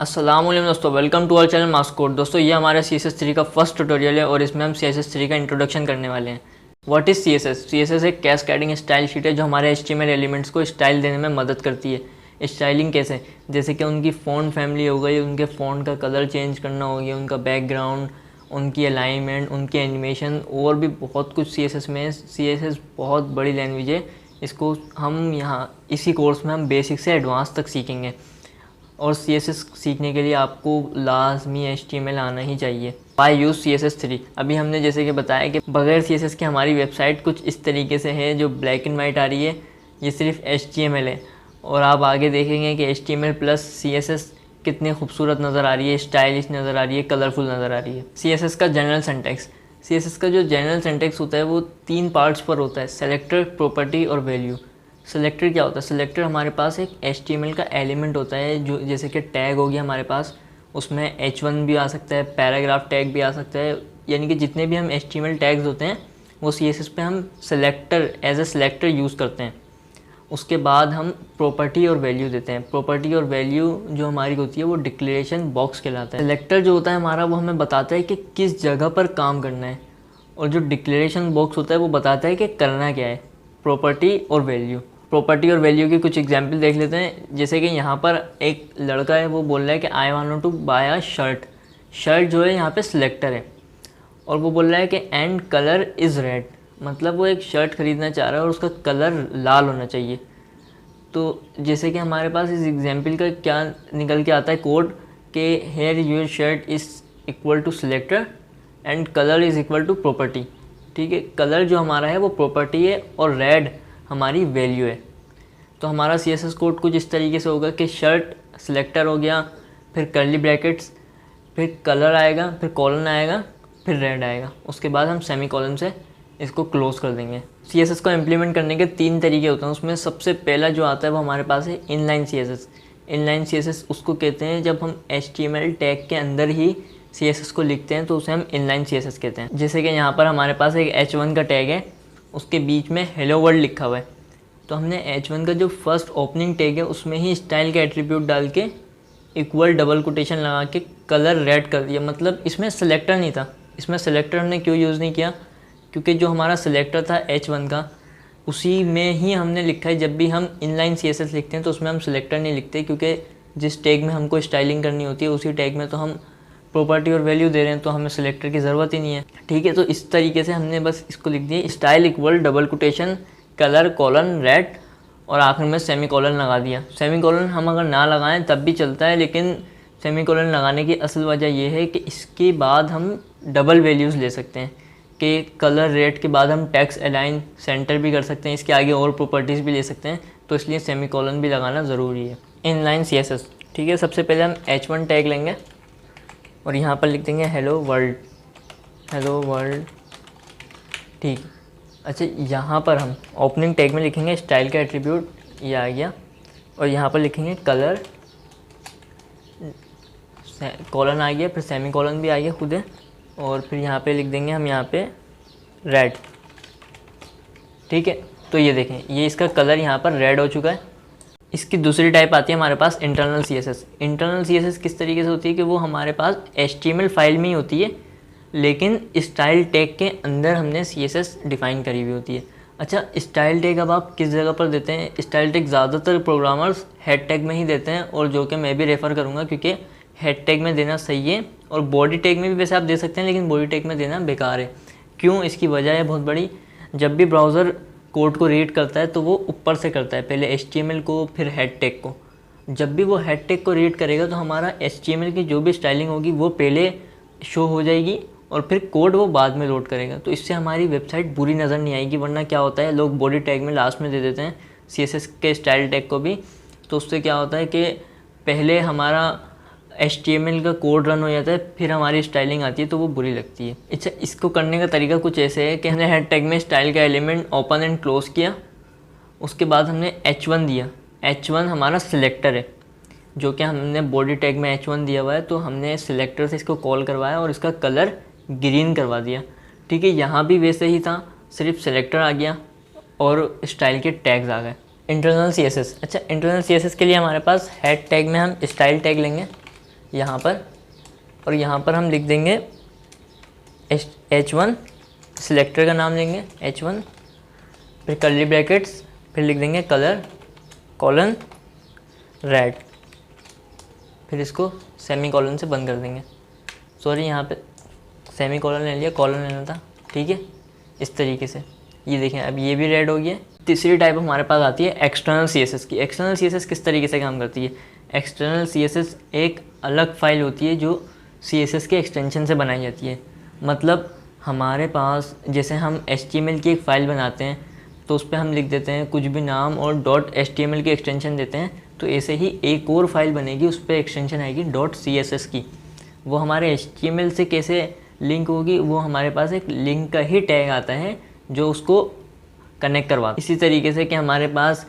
अस्सलाम वालेकुम दोस्तों, वेलकम टू आवर चैनल मास्कोड। दोस्तों ये हमारा CSS3 का फर्स्ट ट्यूटोरियल है और इसमें हम CSS3 का इंट्रोडक्शन करने वाले हैं। What is CSS? CSS एक कैस्केडिंग स्टाइल शीट है जो हमारे HTML एलिमेंट्स को स्टाइल देने में मदद करती है। स्टाइलिंग कैसे? जैसे कि उनकी फ़ॉन्ट फैमिली हो गई, उनके फ़ॉन्ट का कलर चेंज करना हो गया, उनका बैकग्राउंड, उनकी अलाइनमेंट, उनकी एनिमेशन और भी बहुत कुछ CSS में है। CSS बहुत बड़ी लैंग्वेज है, इसको हम यहाँ इसी कोर्स में हम बेसिक से एडवांस तक सीखेंगे। और CSS सीखने के लिए आपको लाजमी HTML आना ही चाहिए। Why use CSS3? अभी हमने जैसे कि बताया कि बगैर CSS के हमारी वेबसाइट कुछ इस तरीके से है जो ब्लैक एंड वाइट आ रही है, ये सिर्फ HTML है। और आप आगे देखेंगे कि HTML प्लस CSS कितनी खूबसूरत नज़र आ रही है, स्टाइलिश नज़र आ रही है, कलरफुल नज़र आ रही है। CSS का जनरल सिंटैक्स। CSS का जो जनरल सिंटैक्स होता है वो 3 पार्ट्स पर होता है: सेलेक्टर, प्रॉपर्टी और वैल्यू। सेलेक्टर क्या होता है? सेलेक्टर हमारे पास एक HTML का एलिमेंट होता है जो जैसे कि टैग हो गया हमारे पास, उसमें H1 भी आ सकता है, पैराग्राफ टैग भी आ सकता है, यानी कि जितने भी हम HTML टैग्स होते हैं वो CSS पे हम selector as a selector use करते हैं। उसके बाद हम प्रॉपर्टी और वैल्यू देते हैं। प्रॉपर्टी और वैल्यू जो हमारी होती है वो डिक्लेरेशन बॉक्स कहलाता है। सेलेक्टर जो होता है हमारा वो हमें बताता है कि किस जगह पर काम करना है, और जो डिक्लेरेशन बॉक्स होता है वो बताता है कि करना क्या है। प्रॉपर्टी और वैल्यू। प्रॉपर्टी और वैल्यू की कुछ एग्जांपल देख लेते हैं। जैसे कि यहाँ पर एक लड़का है, वो बोल रहा है कि I want to buy a shirt. Shirt जो है यहाँ पे सिलेक्टर है, और वो बोल रहा है कि एंड कलर इज़ रेड, मतलब वो एक शर्ट ख़रीदना चाह रहा है और उसका कलर लाल होना चाहिए। तो जैसे कि हमारे पास इस एग्जांपल का क्या निकल के आता है कोड कि here your shirt is equal to selector and colour is equal to property. ठीक है, कलर जो हमारा है वो प्रॉपर्टी है और रेड हमारी वैल्यू है। तो हमारा CSS कोड कुछ इस तरीके से होगा कि शर्ट सिलेक्टर हो गया, फिर कर्ली ब्रैकेट्स, फिर कलर आएगा, फिर कॉलन आएगा, फिर रेड आएगा, उसके बाद हम सेमी कॉलन से इसको क्लोज कर देंगे। CSS को इम्प्लीमेंट करने के 3 तरीके होते हैं। उसमें सबसे पहला जो आता है वो हमारे पास है इनलाइन CSS। इनलाइन CSS उसको कहते हैं जब हम HTML टैग के अंदर ही CSS को लिखते हैं तो उसे हम इनलाइन CSS कहते हैं। जैसे कि यहाँ पर हमारे पास एक H1 का टैग है, उसके बीच में हेलो वर्ल्ड लिखा हुआ है, तो हमने H1 का जो फर्स्ट ओपनिंग टैग है उसमें ही स्टाइल का एट्रीब्यूट डाल के इक्वल डबल कोटेशन लगा के कलर रेड कर दिया। मतलब इसमें सेलेक्टर नहीं था। इसमें सेलेक्टर हमने क्यों यूज़ नहीं किया? क्योंकि जो हमारा सेलेक्टर था H1 का, उसी में ही हमने लिखा है। जब भी हम इनलाइन CSS लिखते हैं तो उसमें हम सेलेक्टर नहीं लिखते, क्योंकि जिस टैग में हमको स्टाइलिंग करनी होती है उसी टैग में तो हम प्रॉपर्टी और वैल्यू दे रहे हैं, तो हमें सेलेक्टर की ज़रूरत ही नहीं है। ठीक है, तो इस तरीके से हमने बस इसको लिख दिया style equal double quotation colour colon red, और आखिर में सेमी कॉलन लगा दिया। सेमी कॉलन हम अगर ना लगाएं तब भी चलता है, लेकिन सेमी कॉलन लगाने की असल वजह यह है कि इसके बाद हम डबल वैल्यूज़ ले सकते हैं कि कलर रेड के बाद हम टेक्स्ट अलाइन सेंटर भी कर सकते हैं, इसके आगे और प्रॉपर्टीज़ भी ले सकते हैं, तो इसलिए सेमी कॉलन भी लगाना ज़रूरी है। Inline CSS। ठीक है, सबसे पहले हम H1 टैग लेंगे और यहाँ पर लिख देंगे हेलो वर्ल्ड, हेलो वर्ल्ड। ठीक, अच्छा, यहाँ पर हम ओपनिंग टैग में लिखेंगे स्टाइल का एट्रीब्यूट, ये आ गया, और यहाँ पर लिखेंगे कलर, कॉलन आ गया, फिर सेमी कॉलन भी आ गया खुद है, और फिर यहाँ पे लिख देंगे हम यहाँ पे रेड। ठीक है, तो ये देखें, ये इसका कलर यहाँ पर रेड हो चुका है। इसकी दूसरी टाइप आती है हमारे पास इंटरनल CSS। इंटरनल CSS किस तरीके से होती है कि वो हमारे पास HTML फाइल में ही होती है, लेकिन स्टाइल टैग के अंदर हमने CSS डिफ़ाइन करी हुई होती है। अच्छा, स्टाइल टैग अब आप किस जगह पर देते हैं? स्टाइल टैग ज़्यादातर प्रोग्रामर्स हेड टैग में ही देते हैं, और जो कि मैं भी रेफ़र करूँगा, क्योंकि हेड टैग में देना सही है, और बॉडी टैग में भी वैसे आप दे सकते हैं, लेकिन बॉडी टैग में देना बेकार है। क्यों? इसकी वजह है बहुत बड़ी। जब भी ब्राउज़र कोड को रीड करता है तो वो ऊपर से करता है, पहले HTML को फिर हेड टैग को। जब भी वो हेड टैग को रीड करेगा तो हमारा HTML की जो भी स्टाइलिंग होगी वो पहले शो हो जाएगी, और फिर कोड वो बाद में लोड करेगा, तो इससे हमारी वेबसाइट बुरी नज़र नहीं आएगी। वरना क्या होता है, लोग बॉडी टैग में लास्ट में दे देते हैं CSS के स्टाइल टैग को भी, तो उससे क्या होता है कि पहले हमारा HTML का कोड रन हो जाता है, फिर हमारी स्टाइलिंग आती है, तो वो बुरी लगती है। अच्छा, इसको करने का तरीका कुछ ऐसे है कि हमने हेड टैग में स्टाइल का एलिमेंट ओपन एंड क्लोज किया, उसके बाद हमने H1 दिया। H1 हमारा सिलेक्टर है, जो कि हमने बॉडी टैग में H1 दिया हुआ है, तो हमने सिलेक्टर से इसको कॉल करवाया और इसका कलर ग्रीन करवा दिया। ठीक है, यहाँ भी वैसे ही था, सिर्फ सिलेक्टर आ गया और स्टाइल के टैग्स आ गए। Internal CSS। अच्छा, इंटरनल CSS के लिए हमारे पास हेड टैग में हम स्टाइल टैग लेंगे, यहाँ पर, और यहाँ पर हम लिख देंगे H1, सिलेक्टर का नाम लेंगे H1, फिर कर्ली ब्रैकेट्स, फिर लिख देंगे कलर कॉलन रेड, फिर इसको सेमी कॉलन से बंद कर देंगे। सॉरी, यहाँ पे सेमी कॉलन ले लिया, कॉलन लेना था, ठीक है। इस तरीके से ये देखें, अब ये भी रेड हो गया। तीसरी टाइप हमारे पास आती है एक्सटर्नल CSS की। एक्सटर्नल CSS किस तरीके से काम करती है? एक्सटर्नल CSS एक अलग फाइल होती है जो CSS के एक्सटेंशन से बनाई जाती है। मतलब हमारे पास जैसे हम HTML की एक फ़ाइल बनाते हैं तो उस पर हम लिख देते हैं कुछ भी नाम और .html की एक्सटेंशन देते हैं, तो ऐसे ही एक और फाइल बनेगी, उस पर एक्सटेंशन आएगी .css की। वो हमारे HTML से कैसे लिंक होगी? वो हमारे पास एक लिंक का ही टैग आता है जो उसको कनेक्ट करवा। इसी तरीके से कि हमारे पास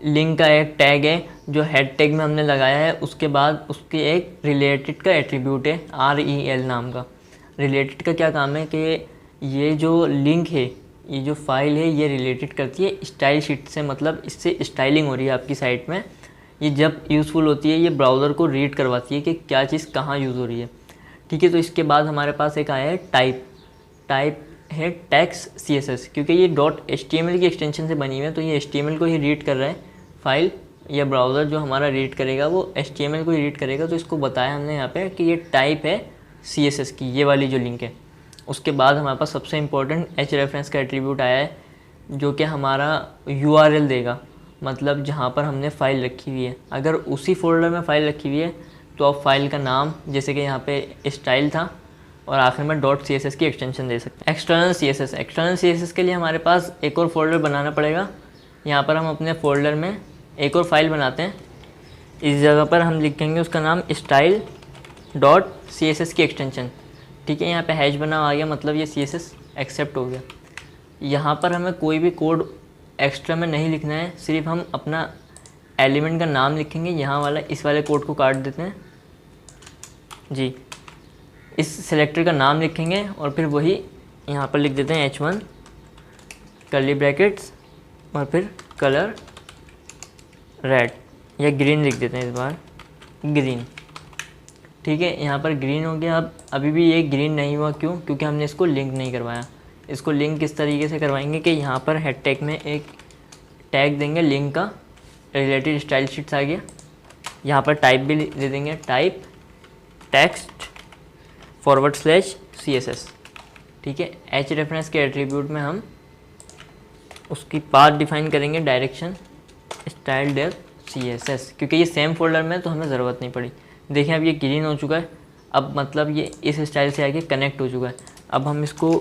लिंक का एक टैग है जो हेड टैग में हमने लगाया है, उसके बाद उसके एक रिलेटेड का एट्रीब्यूट है rel नाम का। रिलेटेड का क्या काम है कि ये जो लिंक है, ये जो फाइल है, ये रिलेटेड करती है स्टाइल शीट से, मतलब इससे स्टाइलिंग हो रही है आपकी साइट में। ये जब यूज़फुल होती है, ये ब्राउज़र को रीड करवाती है कि क्या चीज़ कहाँ यूज़ हो रही है, ठीक है। तो इसके बाद हमारे पास एक आया है टाइप है टेक्स्ट CSS, क्योंकि ये .html की एक्सटेंशन से बनी हुई है, तो ये HTML को ही रीड कर रहा है फाइल, या ब्राउज़र जो हमारा रीड करेगा वो HTML को ही रीड करेगा। तो इसको बताया हमने यहाँ पे कि ये टाइप है CSS की, ये वाली जो लिंक है। उसके बाद हमारे पास सबसे इम्पोर्टेंट href का एट्रीब्यूट आया है जो कि हमारा URL देगा, मतलब जहाँ पर हमने फ़ाइल रखी हुई है। अगर उसी फोल्डर में फ़ाइल रखी हुई है तो आप फाइल का नाम, जैसे कि यहाँ पे स्टाइल था और आखिर में .css की एक्सटेंशन दे सकते हैं। एक्सटर्नल CSS के लिए हमारे पास एक और फोल्डर बनाना पड़ेगा। यहाँ पर हम अपने फोल्डर में एक और फाइल बनाते हैं। इस जगह पर हम लिखेंगे उसका नाम style.css की एक्सटेंशन, ठीक है। यहाँ पे हैश बना आ गया, मतलब ये CSS एक्सेप्ट हो गया। यहाँ पर हमें कोई भी कोड एक्स्ट्रा में नहीं लिखना है, सिर्फ हम अपना एलिमेंट का नाम लिखेंगे। यहाँ वाला, इस वाले कोड को काट देते हैं जी, इस सेलेक्टर का नाम लिखेंगे और फिर वही यहाँ पर लिख देते हैं H1 कर्ली ब्रैकेट्स और फिर कलर रेड या ग्रीन लिख देते हैं, इस बार ग्रीन, ठीक है। यहाँ पर ग्रीन हो गया। अब अभी भी ये ग्रीन नहीं हुआ, क्यों? क्योंकि हमने इसको लिंक नहीं करवाया। इसको लिंक किस तरीके से करवाएंगे कि यहाँ पर हेड टैग में एक टैग देंगे लिंक का, रिलेटेड स्टाइल शीट्स आ गया। यहाँ पर टाइप भी दे देंगे, टाइप टेक्स्ट /CSS, ठीक है। href के एट्रीब्यूट में हम उसकी पाथ डिफाइन करेंगे, डायरेक्शन style.css, क्योंकि ये सेम फोल्डर में तो हमें ज़रूरत नहीं पड़ी। देखें अब ये ग्रीन हो चुका है, अब मतलब ये इस स्टाइल से आके कनेक्ट हो चुका है। अब हम इसको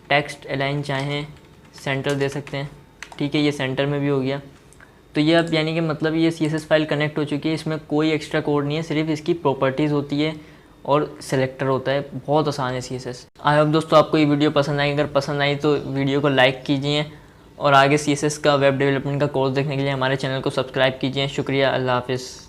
टेक्स्ट अलाइन चाहें सेंटर दे सकते हैं, ठीक है। ये सेंटर में भी हो गया। तो ये अब यानी कि मतलब ये CSS फाइल कनेक्ट हो चुकी है। इसमें कोई एक्स्ट्रा कोड नहीं है, सिर्फ इसकी प्रॉपर्टीज़ होती है और सेलेक्टर होता है। बहुत आसान है CSS। आई होप दोस्तों आपको ये वीडियो पसंद आई। अगर पसंद आई तो वीडियो को लाइक कीजिए और आगे CSS का वेब डेवलपमेंट का कोर्स देखने के लिए हमारे चैनल को सब्सक्राइब कीजिए। शुक्रिया, अल्लाह हाफ़िज़।